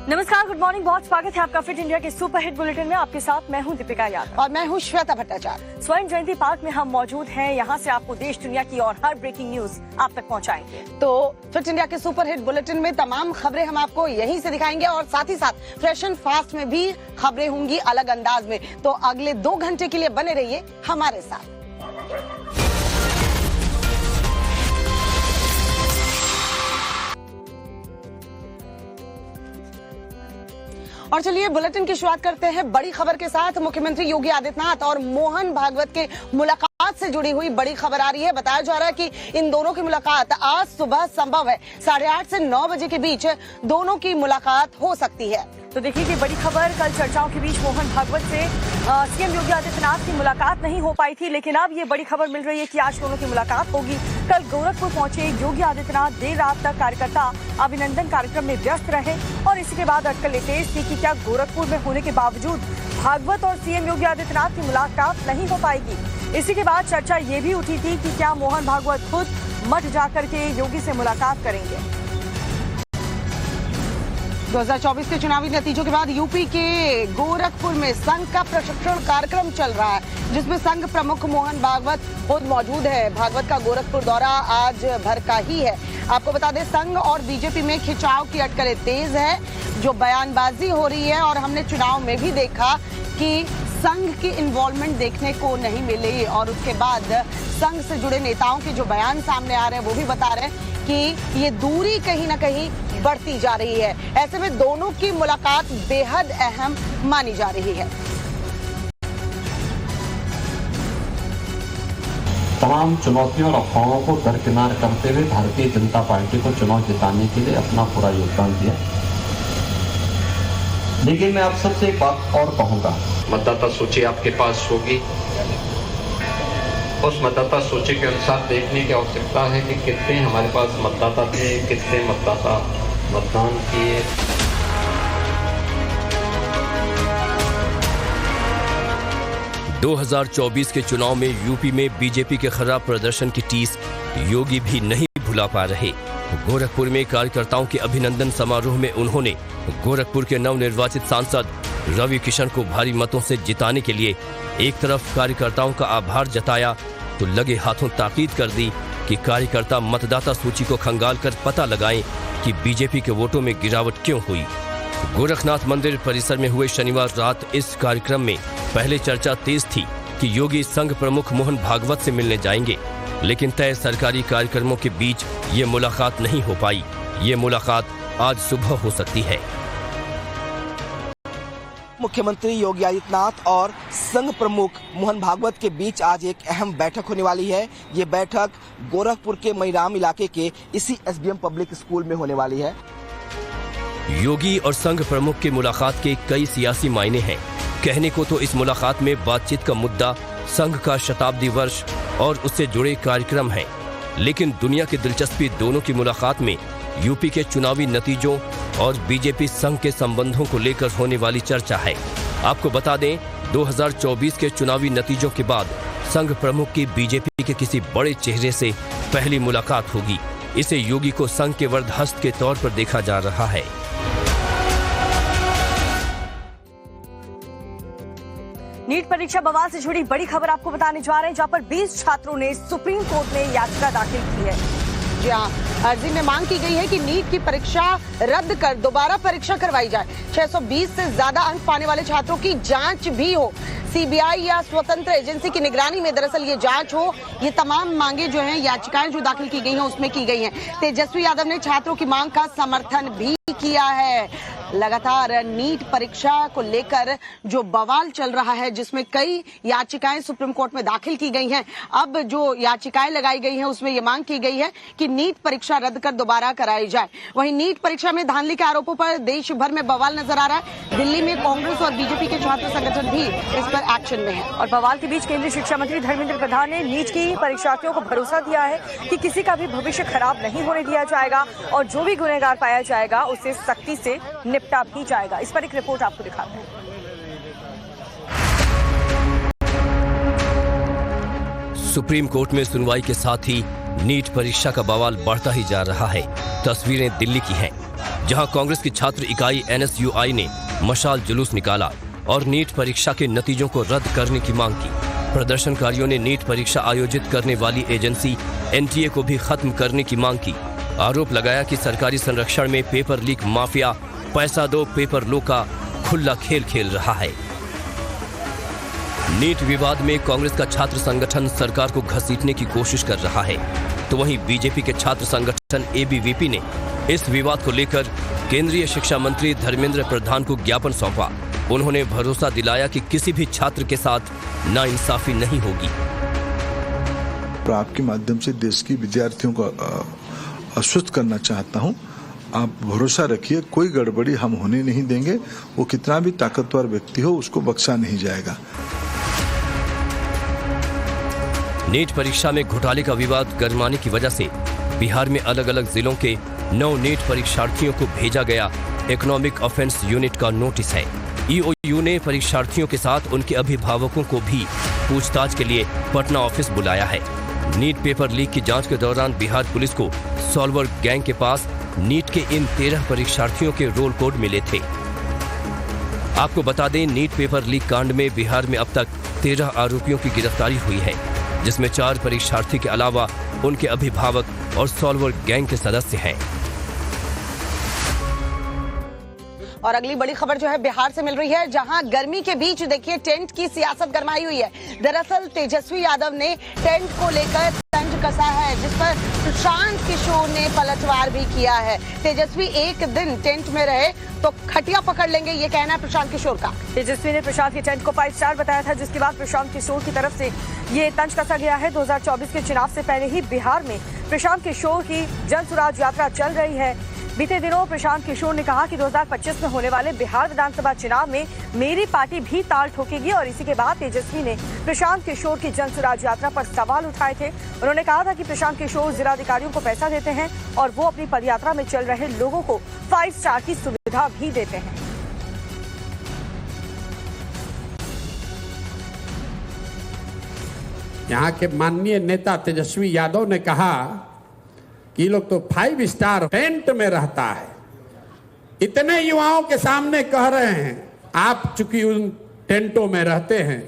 नमस्कार, good morning, बहुत स्वागत है आपका फिट इंडिया के सुपर हिट बुलेटिन में। आपके साथ मैं हूं दीपिका यादव और मैं हूं श्वेता भट्टाचार्य। स्वर्ण जयंती पार्क में हम मौजूद हैं। यहां से आपको देश दुनिया की और हर ब्रेकिंग न्यूज आप तक पहुंचाएंगे। तो फिट इंडिया के सुपर हिट बुलेटिन में तमाम खबरें हम आपको यहीं से दिखाएंगे और साथ ही साथ फ्रेश एंड फास्ट में भी खबरें होंगी अलग अंदाज में। तो अगले 2 घंटे के लिए बने रहिए हमारे साथ। और चलिए बुलेटिन की शुरुआत करते हैं बड़ी खबर के साथ। मुख्यमंत्री योगी आदित्यनाथ और मोहन भागवत के मुलाकात से जुड़ी हुई बड़ी खबर आ रही है। बताया जा रहा है कि इन दोनों की मुलाकात आज सुबह संभव है। 8:30 से 9 बजे के बीच दोनों की मुलाकात हो सकती है। तो देखिए कि बड़ी खबर, कल चर्चाओं के बीच मोहन भागवत से सीएम योगी आदित्यनाथ की मुलाकात नहीं हो पाई थी, लेकिन अब ये बड़ी खबर मिल रही है कि आज दोनों की मुलाकात होगी। कल गोरखपुर पहुंचे योगी आदित्यनाथ देर रात तक कार्यकर्ता अभिनंदन कार्यक्रम में व्यस्त रहे और इसी के बाद अटकलें तेज थी कि क्या गोरखपुर में होने के बावजूद भागवत और सीएम योगी आदित्यनाथ की मुलाकात नहीं हो पाएगी। इसी के बाद चर्चा ये भी उठी थी कि क्या मोहन भागवत खुद मठ जाकर के योगी से मुलाकात करेंगे। 2024 के चुनावी नतीजों के बाद यूपी के गोरखपुर में संघ का प्रशिक्षण कार्यक्रम चल रहा है, जिसमें संघ प्रमुख मोहन भागवत खुद मौजूद है। भागवत का गोरखपुर दौरा आज भर का ही है। आपको बता दें, संघ और बीजेपी में खिंचाव की अटकलें तेज है, जो बयानबाजी हो रही है। और हमने चुनाव में भी देखा कि संघ की इन्वॉल्वमेंट देखने को नहीं मिली और उसके बाद संघ से जुड़े नेताओं के जो बयान सामने आ रहे हैं वो भी बता रहे हैं कि ये दूरी कहीं ना कहीं बढ़ती जा रही है। ऐसे में दोनों की मुलाकात बेहद अहम मानी जा रही है। तमाम चुनौतियों और अफवाहों को दरकिनार करते हुए भारतीय जनता पार्टी को चुनाव जिताने के लिए अपना पूरा योगदान दिया। लेकिन मैं आप सबसे एक बात और कहूंगा, मतदाता सूची आपके पास होगी। उस मतदाता सूची के अनुसार देखने की आवश्यकता है कि कितने हमारे पास मतदाता थे, कितने मतदाता मतदान किए। ...2024 के चुनाव में यूपी में बीजेपी के खराब प्रदर्शन की टीस योगी भी नहीं भुला पा रहे। गोरखपुर में कार्यकर्ताओं के अभिनंदन समारोह में उन्होंने गोरखपुर के नवनिर्वाचित सांसद रवि किशन को भारी मतों से जिताने के लिए एक तरफ कार्यकर्ताओं का आभार जताया तो लगे हाथों ताकीद कर दी कि कार्यकर्ता मतदाता सूची को खंगाल कर पता लगाएं कि बीजेपी के वोटों में गिरावट क्यों हुई। गोरखनाथ मंदिर परिसर में हुए शनिवार रात इस कार्यक्रम में पहले चर्चा तेज थी कि योगी संघ प्रमुख मोहन भागवत से मिलने जाएंगे, लेकिन तय सरकारी कार्यक्रमों के बीच ये मुलाकात नहीं हो पाई। ये मुलाकात आज सुबह हो सकती है। मुख्यमंत्री योगी आदित्यनाथ और संघ प्रमुख मोहन भागवत के बीच आज एक अहम बैठक होने वाली है। ये बैठक गोरखपुर के मईराम इलाके के इसी एसबीएम पब्लिक स्कूल में होने वाली है। योगी और संघ प्रमुख की मुलाकात के कई सियासी मायने हैं। कहने को तो इस मुलाकात में बातचीत का मुद्दा संघ का शताब्दी वर्ष और उससे जुड़े कार्यक्रम हैं, लेकिन दुनिया की दिलचस्पी दोनों की मुलाकात में यूपी के चुनावी नतीजों और बीजेपी संघ के संबंधों को लेकर होने वाली चर्चा है। आपको बता दें, 2024 के चुनावी नतीजों के बाद संघ प्रमुख की बीजेपी के किसी बड़े चेहरे से पहली मुलाकात होगी। इसे योगी को संघ के वरदहस्त के तौर पर देखा जा रहा है। नीट परीक्षा बवाल से जुड़ी बड़ी खबर आपको बताने जा रहे हैं, जहां पर 20 छात्रों ने सुप्रीम कोर्ट में याचिका दाखिल की है। जी हाँ, अर्जी में मांग की गई है कि नीट की परीक्षा रद्द कर दोबारा परीक्षा करवाई जाए। 620 से ज्यादा अंक पाने वाले छात्रों की जांच भी हो। सीबीआई या स्वतंत्र एजेंसी की निगरानी में दरअसल ये जांच हो। ये तमाम मांगे जो हैं, याचिकाएं जो दाखिल की गई हैं उसमें की गई हैं। तेजस्वी यादव ने छात्रों की मांग का समर्थन भी किया है। लगातार नीट परीक्षा को लेकर जो बवाल चल रहा है, जिसमें कई याचिकाएं सुप्रीम कोर्ट में दाखिल की गई हैं। अब जो याचिकाएं लगाई गई हैं उसमें ये मांग की गई है कि नीट परीक्षा रद्द कर दोबारा कराई जाए। वहीं नीट परीक्षा में धांधली के आरोपों पर देश भर में बवाल नजर आ रहा है। दिल्ली में कांग्रेस और बीजेपी के छात्र संगठन भी इस पर एक्शन में है। और बवाल के बीच केंद्रीय शिक्षा मंत्री धर्मेंद्र प्रधान ने नीट की परीक्षार्थियों को भरोसा दिया है कि किसी का भी भविष्य खराब नहीं होने दिया जाएगा और जो भी गुनहगार पाया जाएगा उसे सख्ती से निपटा भी जाएगा। इस पर एक रिपोर्ट आपको दिखाते हैं। सुप्रीम कोर्ट में सुनवाई के साथ ही नीट परीक्षा का बवाल बढ़ता ही जा रहा है। तस्वीरें दिल्ली की हैं। जहां कांग्रेस की छात्र इकाई NSUI ने मशाल जुलूस निकाला और नीट परीक्षा के नतीजों को रद्द करने की मांग की। प्रदर्शनकारियों ने नीट परीक्षा आयोजित करने वाली एजेंसी NTA को भी खत्म करने की मांग की। आरोप लगाया कि सरकारी संरक्षण में पेपर लीक माफिया पैसा दो पेपर लो का खुला खेल खेल रहा है। नीट विवाद में कांग्रेस का छात्र संगठन सरकार को घसीटने की कोशिश कर रहा है, तो वहीं बीजेपी के छात्र संगठन ABVP ने इस विवाद को लेकर केंद्रीय शिक्षा मंत्री धर्मेंद्र प्रधान को ज्ञापन सौंपा। उन्होंने भरोसा दिलाया कि किसी भी छात्र के साथ नाइंसाफी नहीं होगी। तो आपके माध्यम से देश की विद्यार्थियों को आश्वस्त करना चाहता हूं, आप भरोसा रखिए, कोई गड़बड़ी हम होने नहीं देंगे। वो कितना भी ताकतवर व्यक्ति हो, उसको बख्शा नहीं जाएगा। नीट परीक्षा में घोटाले का विवाद गरमाने की वजह से बिहार में अलग अलग जिलों के 9 नीट परीक्षार्थियों को भेजा गया इकोनॉमिक ऑफेंस यूनिट का नोटिस है। EOU ने परीक्षार्थियों के साथ उनके अभिभावकों को भी पूछताछ के लिए पटना ऑफिस बुलाया है। नीट पेपर लीक की जांच के दौरान बिहार पुलिस को सॉल्वर गैंग के पास नीट के इन 13 परीक्षार्थियों के रोल कोड मिले थे। आपको बता दें, नीट पेपर लीक कांड में बिहार में अब तक 13 आरोपियों की गिरफ्तारी हुई है, जिसमें 4 परीक्षार्थी के अलावा उनके अभिभावक और सॉल्वर गैंग के सदस्य हैं। और अगली बड़ी खबर जो है बिहार से मिल रही है, जहां गर्मी के बीच देखिए टेंट की सियासत गरमाई हुई है। दरअसल तेजस्वी यादव ने टेंट को लेकर तंज कसा है, जिस पर प्रशांत किशोर ने पलटवार भी किया है। तेजस्वी एक दिन टेंट में रहे तो खटिया पकड़ लेंगे, ये कहना है प्रशांत किशोर का। तेजस्वी ने प्रशांत के टेंट को 5 स्टार बताया था, जिसके बाद प्रशांत किशोर की तरफ से ये तंज कसा गया है। 2024 के चुनाव से पहले ही बिहार में प्रशांत किशोर की जन सुराज यात्रा चल रही है। बीते दिनों प्रशांत किशोर ने कहा कि 2025 में होने वाले बिहार विधानसभा चुनाव में मेरी पार्टी भी ताल ठोकेगी, और इसी के बाद तेजस्वी ने प्रशांत किशोर की जन सुराज यात्रा पर सवाल उठाए थे। उन्होंने कहा था कि प्रशांत किशोर जिलाधिकारियों को पैसा देते हैं और वो अपनी पदयात्रा में चल रहे लोगों को 5 स्टार की सुविधा भी देते हैं। यहाँ के माननीय नेता तेजस्वी यादव ने कहा कि लोग तो 5 स्टार टेंट में रहता है। इतने युवाओं के सामने कह रहे हैं, आप चूंकि उन टेंटों में रहते हैं,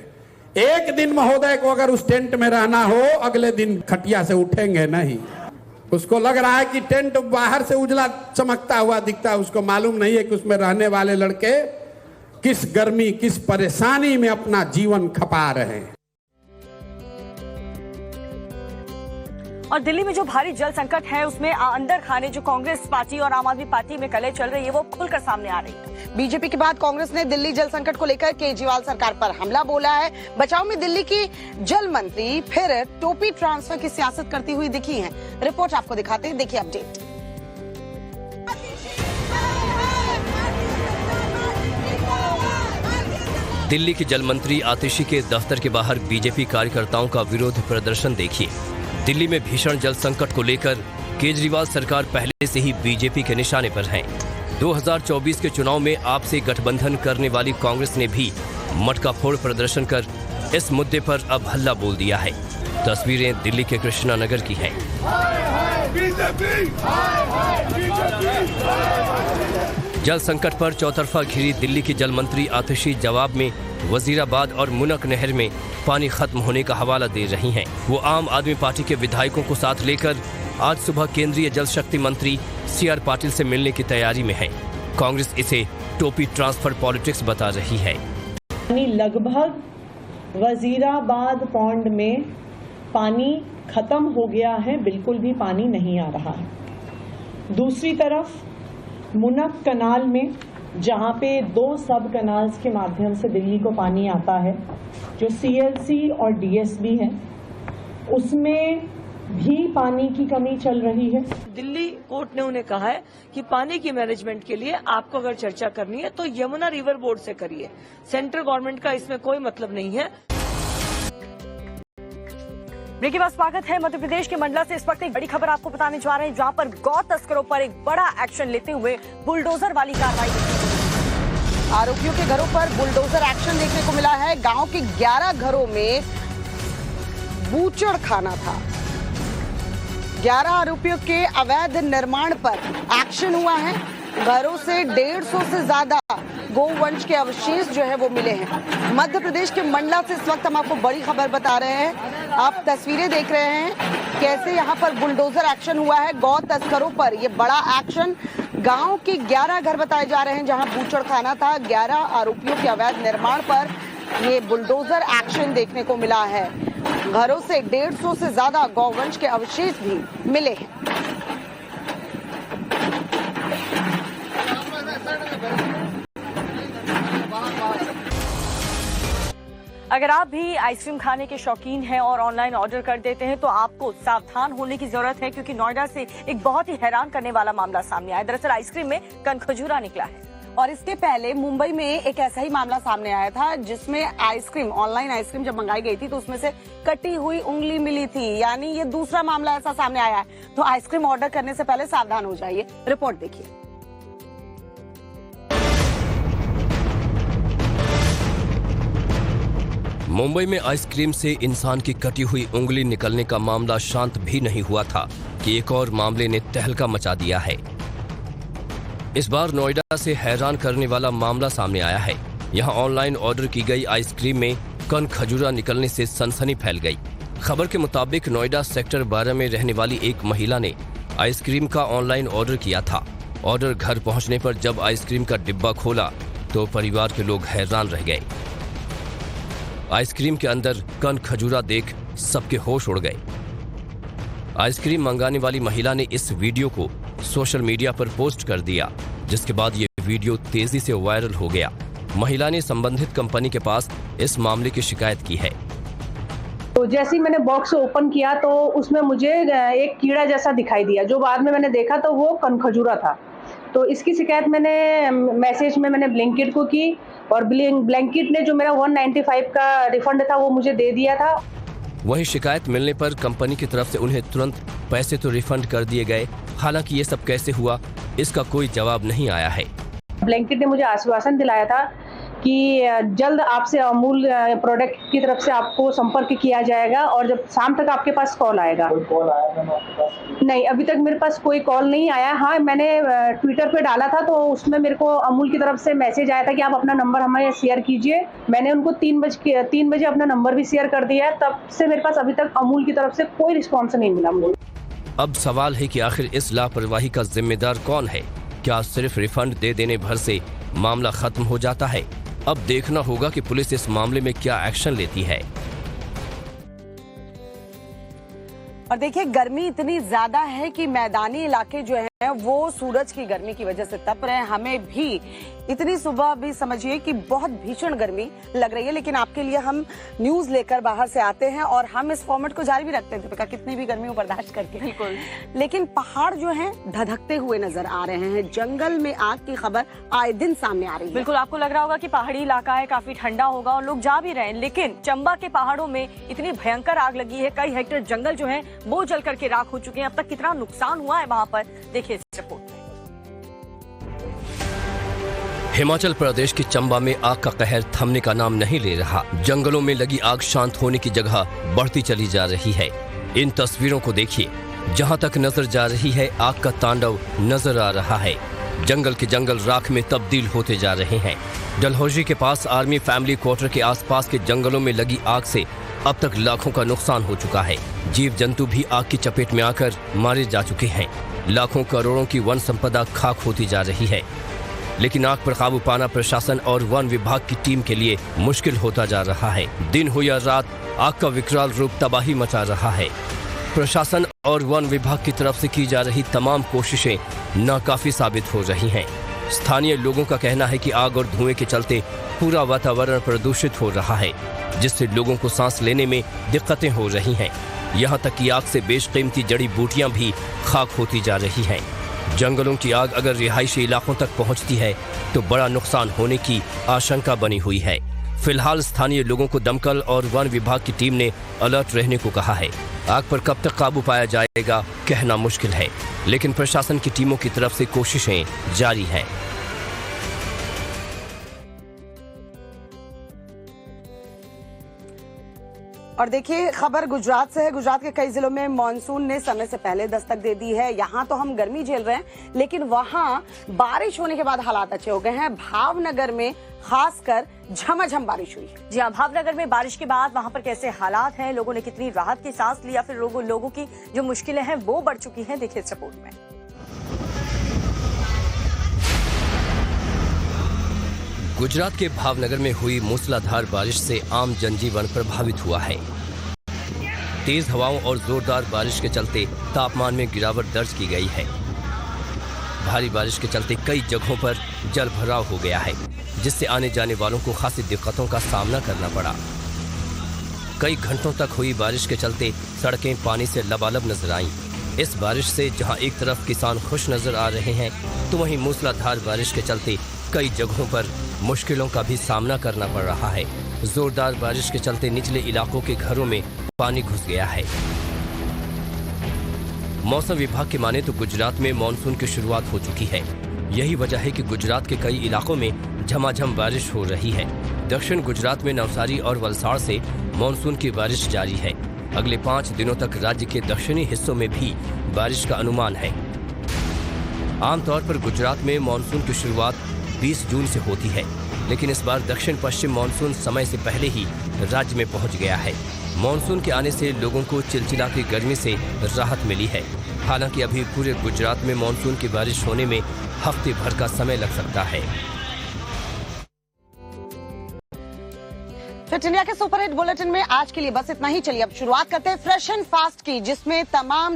एक दिन महोदय को अगर उस टेंट में रहना हो, अगले दिन खटिया से उठेंगे नहीं। उसको लग रहा है कि टेंट बाहर से उजला चमकता हुआ दिखता है, उसको मालूम नहीं है कि उसमें रहने वाले लड़के किस गर्मी, किस परेशानी में अपना जीवन खपा रहे हैं। और दिल्ली में जो भारी जल संकट है, उसमें अंदर खाने जो कांग्रेस पार्टी और आम आदमी पार्टी में कलह चल रही है, वो खुलकर सामने आ रही है। बीजेपी के बाद कांग्रेस ने दिल्ली जल संकट को लेकर केजरीवाल सरकार पर हमला बोला है। बचाव में दिल्ली की जल मंत्री फिर टोपी ट्रांसफर की सियासत करती हुई दिखी हैं। रिपोर्ट आपको दिखाते हैं, देखिए अपडेट। दिल्ली की जल मंत्री आतिशी के दफ्तर के बाहर बीजेपी कार्यकर्ताओं का विरोध प्रदर्शन देखिए। दिल्ली में भीषण जल संकट को लेकर केजरीवाल सरकार पहले से ही बीजेपी के निशाने पर है। 2024 के चुनाव में आपसे गठबंधन करने वाली कांग्रेस ने भी मटका फोड़ प्रदर्शन कर इस मुद्दे पर अब हल्ला बोल दिया है। तस्वीरें दिल्ली के कृष्णा नगर की हैं। जल संकट पर चौतरफा घिरी दिल्ली की जल मंत्री आतिशी जवाब में वजीराबाद और मुनक नहर में पानी खत्म होने का हवाला दे रही हैं। वो आम आदमी पार्टी के विधायकों को साथ लेकर आज सुबह केंद्रीय जल शक्ति मंत्री CR पाटिल से मिलने की तैयारी में है। कांग्रेस इसे टोपी ट्रांसफर पॉलिटिक्स बता रही है। लगभग वजीराबाद पौंड में पानी खत्म हो गया है, बिल्कुल भी पानी नहीं आ रहा है। दूसरी तरफ मुनक कनाल में, जहां पे 2 सब कनाल्स के माध्यम से दिल्ली को पानी आता है, जो CLC और DSB है, उसमें भी पानी की कमी चल रही है। दिल्ली कोर्ट ने उन्हें कहा है कि पानी की मैनेजमेंट के लिए आपको अगर चर्चा करनी है तो यमुना रिवर बोर्ड से करिए, सेंट्रल गवर्नमेंट का इसमें कोई मतलब नहीं है। ब्रेक के बाद स्वागत है। मध्य प्रदेश के मंडला से इस वक्त एक बड़ी खबर आपको बताने जा रहे हैं, जहां पर गौ तस्करों पर एक बड़ा एक्शन लेते हुए बुलडोजर वाली कार्रवाई। आरोपियों के घरों पर बुलडोजर एक्शन देखने को मिला है। गांव के 11 घरों में बूचड़ खाना था। 11 आरोपियों के अवैध निर्माण पर एक्शन हुआ है। घरों से 150 से ज्यादा गोवंश के अवशेष जो है वो मिले हैं। मध्य प्रदेश के मंडला से इस वक्त हम आपको बड़ी खबर बता रहे हैं। आप तस्वीरें देख रहे हैं कैसे यहाँ पर बुलडोजर एक्शन हुआ है गौ तस्करों पर। ये बड़ा एक्शन, गांव के 11 घर बताए जा रहे हैं जहां बूचड़खाना था। 11 आरोपियों के अवैध निर्माण पर ये बुलडोजर एक्शन देखने को मिला है। घरों से 150 से ज्यादा गौवंश के अवशेष भी मिले हैं। अगर आप भी आइसक्रीम खाने के शौकीन हैं और ऑनलाइन ऑर्डर कर देते हैं तो आपको सावधान होने की जरूरत है, क्योंकि नोएडा से एक बहुत ही हैरान करने वाला मामला सामने आया। दरअसल आइसक्रीम में कनखजूरा निकला है। और इसके पहले मुंबई में एक ऐसा ही मामला सामने आया था जिसमें आइसक्रीम, ऑनलाइन आइसक्रीम जब मंगाई गई थी तो उसमें से कटी हुई उंगली मिली थी। यानी ये दूसरा मामला ऐसा सामने आया है। तो आइसक्रीम ऑर्डर करने से पहले सावधान हो जाइए। रिपोर्ट देखिए। मुंबई में आइसक्रीम से इंसान की कटी हुई उंगली निकलने का मामला शांत भी नहीं हुआ था कि एक और मामले ने तहलका मचा दिया है। इस बार नोएडा से हैरान करने वाला मामला सामने आया है। यहां ऑनलाइन ऑर्डर की गई आइसक्रीम में कनखजूरा निकलने से सनसनी फैल गई। खबर के मुताबिक नोएडा सेक्टर 12 में रहने वाली एक महिला ने आइसक्रीम का ऑनलाइन ऑर्डर किया था। ऑर्डर घर पहुंचने पर जब आइसक्रीम का डिब्बा खोला तो परिवार के लोग हैरान रह गए। आइसक्रीम के अंदर कनखजूरा देख सबके होश उड़ गए। आइसक्रीम मंगाने वाली महिला ने इस वीडियो को सोशल मीडिया पर पोस्ट कर दिया, जिसके बाद ये वीडियो तेजी से वायरल हो गया। महिला ने संबंधित कंपनी के पास इस मामले की शिकायत की है। तो जैसे ही मैंने बॉक्स ओपन किया तो उसमें मुझे एक कीड़ा जैसा दिखाई दिया, जो बाद में मैंने देखा तो वो कनखजूरा था। तो इसकी शिकायत मैंने मैसेज में मैंने ब्लिंकिट को की और ब्लिंकिट ने जो मेरा 195 का रिफंड था वो मुझे दे दिया था। वहीं शिकायत मिलने पर कंपनी की तरफ से उन्हें तुरंत पैसे तो रिफंड कर दिए गए। हालांकि ये सब कैसे हुआ, इसका कोई जवाब नहीं आया है। ब्लिंकिट ने मुझे आश्वासन दिलाया था कि जल्द आपसे अमूल प्रोडक्ट की तरफ से आपको संपर्क किया जाएगा और जब शाम तक आपके पास कॉल आएगा। कोई कॉल आया था आपके पास? नहीं, अभी तक मेरे पास कोई कॉल नहीं आया। हाँ, मैंने ट्विटर पे डाला था तो उसमें मेरे को अमूल की तरफ से मैसेज आया था कि आप अपना नंबर हमें शेयर कीजिए। मैंने उनको 3 बजे अपना नंबर भी शेयर कर दिया है। तब से मेरे पास अभी तक अमूल की तरफ से कोई रिस्पॉन्स नहीं मिला मुझे। अब सवाल है कि आखिर इस लापरवाही का जिम्मेदार कौन है? क्या सिर्फ रिफंड दे देने भर से मामला खत्म हो जाता है? अब देखना होगा कि पुलिस इस मामले में क्या एक्शन लेती है। और देखिए, गर्मी इतनी ज्यादा है कि मैदानी इलाके जो हैं वो सूरज की गर्मी की वजह से तप रहे हैं। हमें भी इतनी सुबह भी समझिए कि बहुत भीषण गर्मी लग रही है, लेकिन आपके लिए हम न्यूज लेकर बाहर से आते हैं और हम इस फॉर्मेट को जारी भी रखते हैं कितनी भी गर्मी को बर्दाश्त करके। बिल्कुल। लेकिन पहाड़ जो हैं धधकते हुए नजर आ रहे हैं। जंगल में आग की खबर आए दिन सामने आ रही है। बिल्कुल, आपको लग रहा होगा कि पहाड़ी इलाका है, काफी ठंडा होगा और लोग जा भी रहे हैं, लेकिन चंबा के पहाड़ों में इतनी भयंकर आग लगी है। कई हेक्टेयर जंगल जो है वो जल करके राख हो चुके हैं। अब तक कितना नुकसान हुआ है वहाँ पर, देखिए इस रिपोर्ट में। हिमाचल प्रदेश के चंबा में आग का कहर थमने का नाम नहीं ले रहा। जंगलों में लगी आग शांत होने की जगह बढ़ती चली जा रही है। इन तस्वीरों को देखिए, जहां तक नजर जा रही है आग का तांडव नजर आ रहा है। जंगल के जंगल राख में तब्दील होते जा रहे हैं। डलहौजी के पास आर्मी फैमिली क्वार्टर के आसपास के जंगलों में लगी आग से अब तक लाखों का नुकसान हो चुका है। जीव जंतु भी आग की चपेट में आकर मारे जा चुके हैं। लाखों करोड़ों की वन संपदा खाक होती जा रही है। लेकिन आग पर काबू पाना प्रशासन और वन विभाग की टीम के लिए मुश्किल होता जा रहा है। दिन हो या रात, आग का विकराल रूप तबाही मचा रहा है। प्रशासन और वन विभाग की तरफ से की जा रही तमाम कोशिशें नाकाफी साबित हो रही हैं। स्थानीय लोगों का कहना है कि आग और धुएं के चलते पूरा वातावरण प्रदूषित हो रहा है, जिससे लोगों को सांस लेने में दिक्कतें हो रही हैं। यहाँ तक कि आग से बेशकीमती जड़ी बूटियां भी खाक होती जा रही हैं। जंगलों की आग अगर रिहायशी इलाकों तक पहुंचती है तो बड़ा नुकसान होने की आशंका बनी हुई है। फिलहाल स्थानीय लोगों को दमकल और वन विभाग की टीम ने अलर्ट रहने को कहा है। आग पर कब तक काबू पाया जाएगा कहना मुश्किल है, लेकिन प्रशासन की टीमों की तरफ से कोशिशें जारी हैं। और देखिए खबर गुजरात से है। गुजरात के कई जिलों में मानसून ने समय से पहले दस्तक दे दी है। यहाँ तो हम गर्मी झेल रहे हैं, लेकिन वहाँ बारिश होने के बाद हालात अच्छे हो गए हैं। भावनगर में खासकर झमाझम बारिश हुई। जी हाँ, भावनगर में बारिश के बाद वहाँ पर कैसे हालात हैं, लोगों ने कितनी राहत की सांस ली या फिर लोगों की जो मुश्किलें हैं वो बढ़ चुकी हैं, देखिए इस रिपोर्ट में। गुजरात के भावनगर में हुई मूसलाधार बारिश से आम जनजीवन प्रभावित हुआ है। तेज हवाओं और जोरदार बारिश के चलते तापमान में गिरावट दर्ज की गई है। भारी बारिश के चलते कई जगहों पर जल भराव हो गया है, जिससे आने जाने वालों को खासी दिक्कतों का सामना करना पड़ा। कई घंटों तक हुई बारिश के चलते सड़कें पानी से लबालब नजर आईं। इस बारिश से जहां एक तरफ किसान खुश नजर आ रहे हैं, तो वहीं मूसलाधार बारिश के चलते कई जगहों पर मुश्किलों का भी सामना करना पड़ रहा है। जोरदार बारिश के चलते निचले इलाकों के घरों में पानी घुस गया है। मौसम विभाग के माने तो गुजरात में मानसून की शुरुआत हो चुकी है। यही वजह है कि गुजरात के कई इलाकों में झमाझम बारिश हो रही है। दक्षिण गुजरात में नवसारी और वलसाड़ से मानसून की बारिश जारी है। अगले 5 दिनों तक राज्य के दक्षिणी हिस्सों में भी बारिश का अनुमान है। आमतौर पर गुजरात में मानसून की शुरुआत 20 जून से होती है, लेकिन इस बार दक्षिण पश्चिम मानसून समय से पहले ही राज्य में पहुंच गया है। मानसून के आने से लोगों को चिलचिलाती गर्मी से राहत मिली है। हालांकि अभी पूरे गुजरात में मानसून की बारिश होने में हफ्ते भर का समय लग सकता है। फिट इंडिया के सुपर हिट बुलेटिन में आज के लिए बस इतना ही। चलिए अब शुरुआत करते हैं फ्रेश एंड फास्ट की, जिसमें तमाम